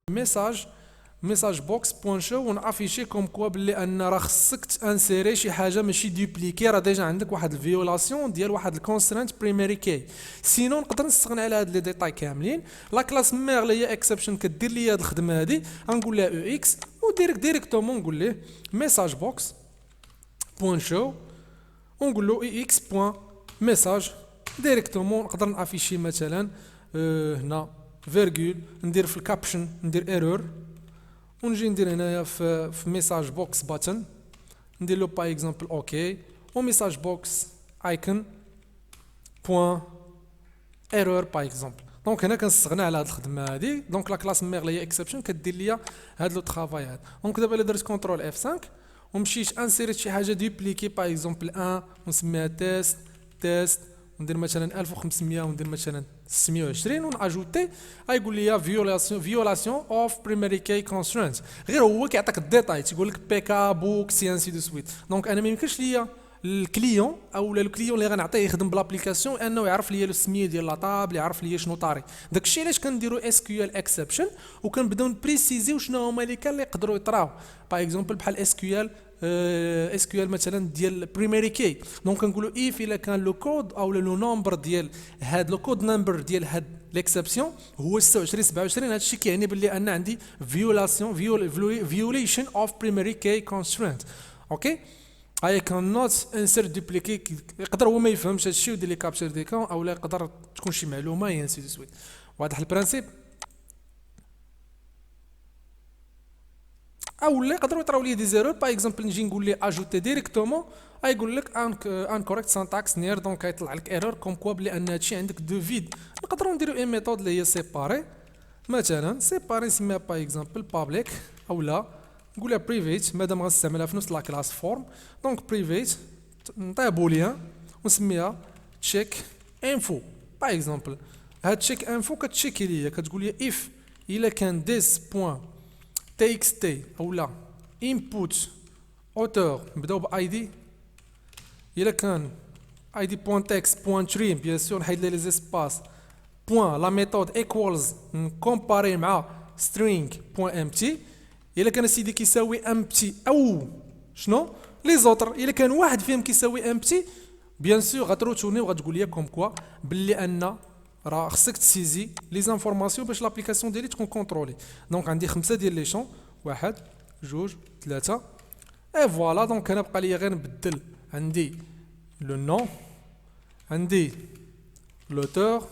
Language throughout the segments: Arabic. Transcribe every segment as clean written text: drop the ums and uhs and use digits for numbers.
ميساج بوكس بوان شو ونافيشي كوم كوا بلي ان راه خصك تانسيري شي حاجه ماشي دوبليكي، راه ديجا عندك واحد الفيولاسيون ديال واحد الكونسترانت بريميري كي. سينو نقدر نستغنى على هاد لي ديتاي كاملين. لا كلاس مير اللي هي اكسبشن كدير لي هاد الخدمه هادي، غنقول لها او اكس ديريكتومون نقول ليه ميساج بوكس بوان شو ونقول له اي اكس بوان ميساج. ديريكتومون نقدر نافيشي مثلا هنا فيرغول، ندير في الكابشن ندير ايرور، ونجي ندير هنايا في ميساج بوكس باتن ندير له باغ اكزومبل اوكي، وميساج بوكس ايكون بوان ايرور باغ اكزومبل. دونك هنا كنستغنى على هاد الخدمه هادي. دونك لا كلاس ميغ لي اكسبشن كدير ليا هاد لو ترافاي هذا. دونك دابا الا درت كونترول اف 5 ومشيت انسيريت شي حاجه دوبليكي باغ اكزومبل 1 ونسميها تيست وندير مثلا 1500 وندير مثلا 620 وناجوتي، غايقول لي فيولاسيون اوف بريميري كي كونسترانت. غير هو كيعطيك الديتاي تيقول لك بيكا بوك سي انسي دو سويت. دونك انا ما يمكنش ليا الكليون او الكليون اللي غنعطيه يخدم بلابليكاسيون انه يعرف ليا السميه ديال لاطابل، يعرف ليا شنو طاري. داكشي علاش كنديروا اس كيو ال اكسبشن وكنبداو نبريسيزيو شنو هما اللي كان اللي يقدروا يطراو. باغ اكزومبل بحال اس كيو ال اس كيو ال مثلا ديال بريميري كي. دونك كنقولوا اف الا كان لو كود او لو نومبر ديال هاد لو كود نمبر ديال هاد ليكسبسيون هو 26 27، هادشي كيعني باللي انا عندي فيوليشن اوف بريميري كي كونسترانت. اوكي I cannot insert duplicate. يقدر هو ما يفهمش هادشي ويدير لي كابتشر ديكون، او لا يقدر تكون شي معلومه ينسي دو سويت. واضح البرانسيب؟ او لا يقدروا يطراو لي دي زيرور. باغ اكزومبل نجي نقول لي اجوتي ديريكتومون غايقول لك ان كوريكت سانتاكس نير، دونك غيطلع لك ايرور كوم كوا بلي ان هادشي عندك دو فيد. نقدروا نديروا اي ميثود اللي هي سيباري، مثلا سيباري نسميها باغ اكزومبل بابليك، او لا نقولها بريفيت مادام غنستعملها في نفس لا كلاس فورم. دونك بريفيت نعطيها بوليان ونسميها تشيك انفو باغ اكزومبل. هاد تشيك انفو كتشيكي ليا كتقول لي اف الا كان ديس بوين تي اكس تي او لا انبوت اوتور نبداو باي دي، الا كان اي دي بوين تكست بوين تريم بيان سور نحيد لي زيسباس بوين لا ميثود ايكوالز نكومباري مع سترينغ بوين امتي، الا كان سيدي كيساوي امتي او شنو لي زوتر، الا كان واحد فيهم كيساوي امتي بيان سور غتروتورني وغتقول لي كوم كوا باللي ان راه خصك تسيزي لي زانفورماسيون باش لابليكاسيون ديالي تكون كونترولي. دونك عندي 5 ديال لي شون، 1 2 3 اي فوالا. دونك انا بقى لي غير نبدل عندي لو نون، عندي لوتور،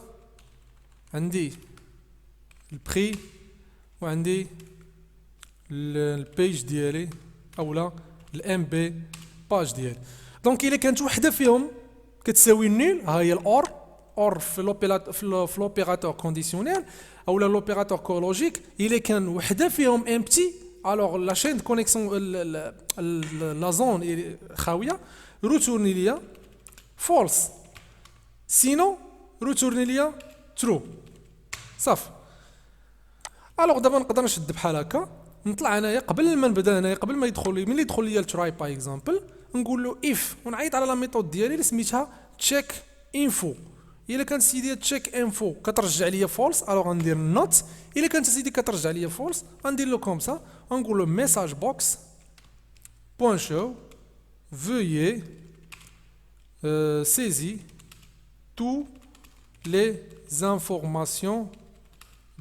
عندي البري، وعندي البيج ديالي اولا الام بي باج ديالي. دونك الا كانت وحده فيهم كتساوي نيل ها هي الاور في لوبيراتور كونديسيونيل اولا لوبيراتور كولوجيك. الا كان وحده فيهم امتي الوغ لا شين دو كونيكسيون لا زون خاويه روتورني ليا فولس، سينو روتورني ليا ترو. صافي. الوغ دابا نقدر نشد بحال هكا نطلع انايا قبل ما نبدا، انايا قبل ما يدخل لي ملي يدخل لي التراي باغ اكزومبل نقول له اف ونعيط على لا ميثود ديالي اللي سميتها تشيك انفو. الا كانت سيدي تشيك انفو كترجع ليا فولس الوغ غندير نوت، الا كانت سيدي كترجع ليا فولس غندير له كوم سا ونقول له ميساج بوكس بوين شو veuillez saisir tous les informations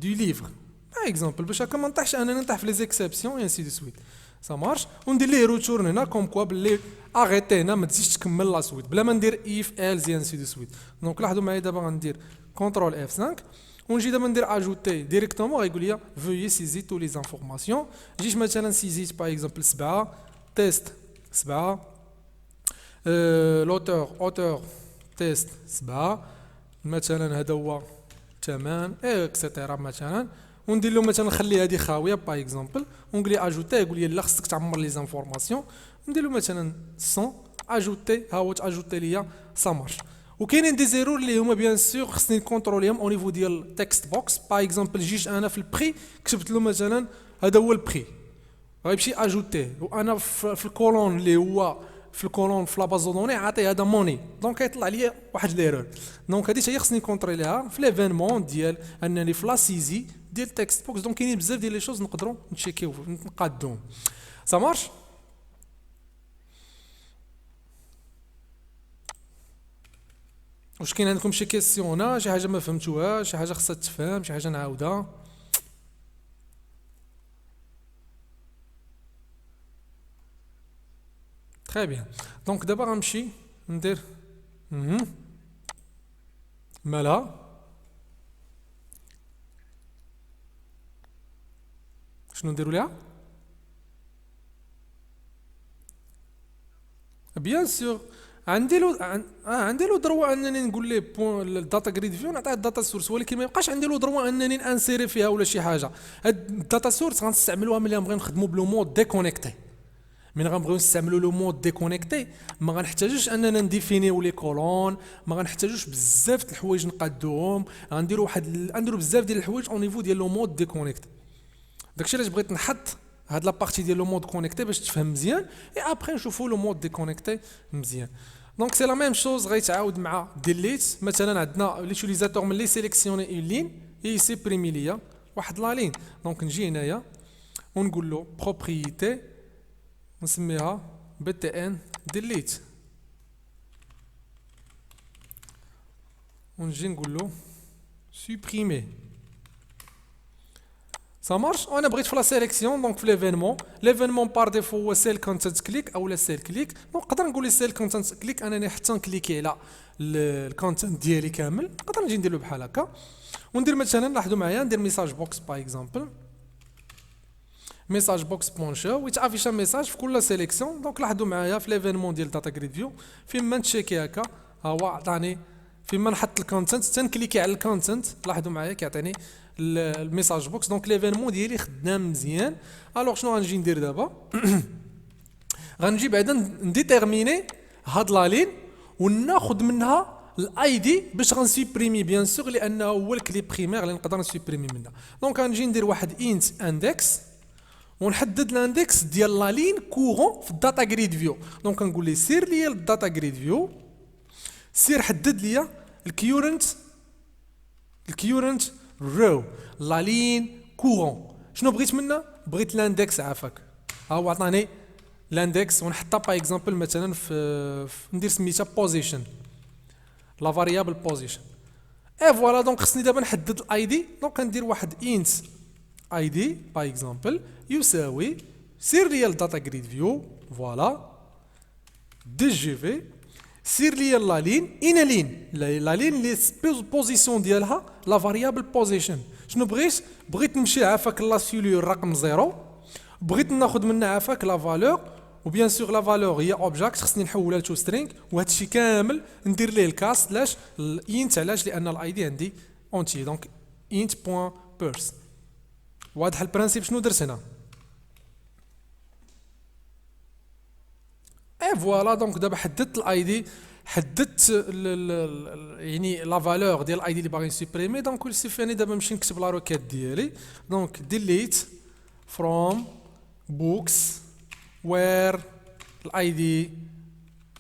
du livre باغ اكزومبل باش هكا ما نطيحش انا نطيح في لي زيكسيبسيون انسي دو سويت. سا مارش وندير ليه روتورن هنا كوم كوا باللي اغيتي هنا ما تزيدش تكمل لا سويت بلا ما ندير اف ال انسي دو سويت. دونك لاحظوا معايا دابا غندير كونترول اف 5 ونجي دابا ندير اجوتي ديريكتومون غايقول لي فويي سيزي تو لي زانفورماسيون. جيت مثلا سيزيت باغ اكزومبل 7 تيست 7 لوتور اوتور تيست 7 مثلا هذا هو 8 اكسيتيرا مثلا، وندير له مثلا نخلي هذه خاويه باغ اكزومبل ونقول لي اجوتي يقول لي لا خصك تعمر لي زانفورماسيون ندير له مثلا 100 اجوتي ها هو تاجوتي ليا سا مارش. وكاينين دي زيرور اللي هما بيان سور خصني نكونتروليهم او نيفو ديال تكست بوكس. باغ اكزومبل جيت انا في البري كتبت له مثلا هذا هو البري غيمشي اجوتي وانا في الكولون اللي هو في الكولون في لاباز دوني عاطي هذا موني دونك يطلع لي واحد ليرور. دونك هذه هي خصني نكونتروليها في ليفينمون ديال انني في لاسيزي ديال التكست بوكس. دونك كاينين بزاف ديال لي شوز نقدروا نتشيكيو نقادوهم. سا مارش. واش كاين عندكم شي كيسيون هنا، شي حاجه ما فهمتوهاش، شي حاجه خصها تفهم، شي حاجه نعاودها؟ تري بيان. دونك دابا غنمشي ندير مالها شنو نديرو ليها؟ بيان سور عندي لو دروا انني نقول ليه بوين الداتا جريد فيو نعطيه الداتا سورس، ولكن ما يبقاش عندي لو دروا انني نانسيري فيها ولا شي حاجه. هاد الداتا سورس غنستعملوها ملي غنبغيو نخدموا بلو مود ديكونيكتي. من غنبغيو نستعملوا لو مود ديكونيكتي ما غنحتاجوش اننا نديفينيو لي كولون، ما غنحتاجوش بزاف د الحوايج نقادوهم، غنديروا نديروا بزاف ديال الحوايج او نيفو ديال لو مود ديكونيكتي. داكشي علاش بغيت نحط هاد لابارتي ديال لو مود كونيكتي باش تفهم مزيان، اي ابري نشوفوا لو مود ديكونيكتي مزيان. دونك سي لا ميم شوز غيتعاود مع ديليت. مثلا عندنا ليوتيليزاتور ملي سيليكسيوني اون لين يسيبريمي ليا واحد لا لين. دونك نجي هنايا ونقول له بروبريتي نسميها btn delete ونجي نقول له supprimer. Ça marche. وانا بغيت في لا سيليكسيون دونك في ليفينمون بار ديفو هو سيل كونتنت كليك اولا سيل كليك. دونك نقدر نقول لي سيل كونتنت كليك انني حتى نكليكي على الكونتنت ديالي كامل، نقدر نجي ندير له بحال هكا وندير مثلا لاحظوا معايا ندير ميساج بوكس باغ اكزومبل، ميساج بوكس بونشا ويتعافيش ميساج في كل سيليكسيون. دونك لاحظوا معايا في ليفينمون ديال داتا جريد فيو فين ما نتشيكي هكا ها هو عطاني فين ما نحط الكونتنت تنكليكي على الكونتنت لاحظوا معايا كيعطيني الميساج بوكس. دونك ليفينمون ديالي خدام مزيان. الوغ شنو غنجي ندير دابا؟ غنجي بعدا نديتيرميني هاد لا لين وناخذ منها الاي دي باش غنسيبريمي بيان سور لانه هو الكلي بريمير اللي نقدر نسيبريمي منها. دونك غنجي ندير واحد انت اندكس ونحدد الاندكس ديال لا لين كورون في الداتا جريد فيو. دونك كنقول ليه سير ليا للداتا جريد فيو، سير حدد ليا الكيورنت رو لا لين كورون. شنو بغيت منا؟ بغيت الاندكس عافاك، ها هو عطاني الاندكس ونحطها باغ اكزومبل مثلا في ندير سميتها بوزيشن لا فاريابل بوزيشن اي فوالا. دونك خصني دابا نحدد الاي دي. دونك كندير واحد انت اي دي باغ اكزومبل يساوي سير ليا الداتا جريد فيو فوالا دي جي في سير ليا لا لين اين لين لا لين لي بوزيسيون ديالها لا فاريابل بوزيشن. شنو بغيت نمشي عافاك لا سيلور رقم 0، بغيت ناخذ منها عافاك لا فالور وبيان سور لا فالور هي اوبجيكت خصني نحولها لتو سترينغ وهذا الشيء كامل ندير ليه الكاست. علاش الانت؟ علاش؟ لان الاي دي عندي اونتي. دونك انت بوين بيرس. واضح البرانسيب شنو درت هنا؟ اي فوالا. دونك دابا حددت الاي دي، حددت يعني لا فالور ديال الاي دي اللي باغي نسوبريمي. دونك السيفاني دابا نمشي نكتب لا روكيت ديالي. دونك ديليت فروم بوكس وير الاي دي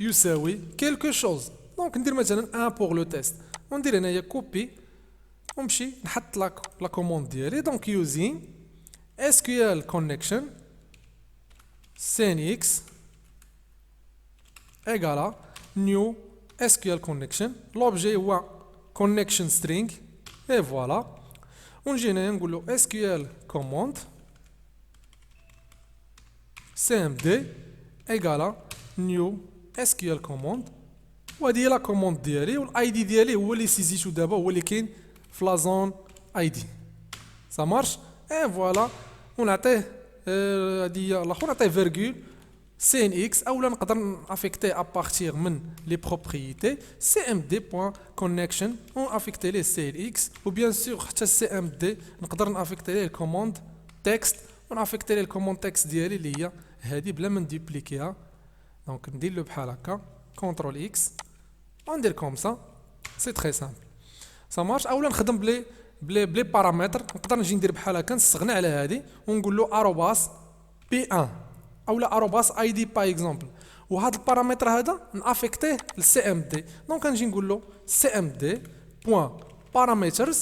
يساوي كيلكو شوز. دونك ندير مثلا 1 بور لو تيست وندير هنايا كوبي ونمشي نحط لا كوموند ديالي. دونك يوزين SQL connection synix égale new SQL connection. l'objet هو connection string et voilà. ونجي هنايا نقول له SQL command cmd égale new SQL command. وهذه هي لا كوموند ديالي والاي دي ديالي هو اللي سيزيتو دابا، هو اللي كاين في لا زون اي دي. سا مارش اي فوالا. ونعطيه هادي هي الاخر نعطيه فيرغول سي ان اكس اولا نقدر نافيكتي ابارتيغ من لي بروبريتي سي ام دي بوين كونيكشن ونافيكتي ليه سي ان اكس. وبيان سور حتى سي ام دي نقدر نافيكتي ليه الكوموند تكست ونافيكتي ليه الكوموند تكست ديالي اللي هي هادي بلا ما ندوبليكيها. دونك ندير له بحال هكا كونترول اكس وندير كوم سا. سي تري سامبل. سا مارش. اولا نخدم بلي بارامتر نقدر نجي ندير بحال هكا نستغنى على هادي ونقول له اروباس بي 1 اولا اروباس اي دي باغ اكزومبل وهذا البارامتر هذا نافيكتيه للسي ام دي. دونك نجي نقول له سي ام دي بوين بارامترز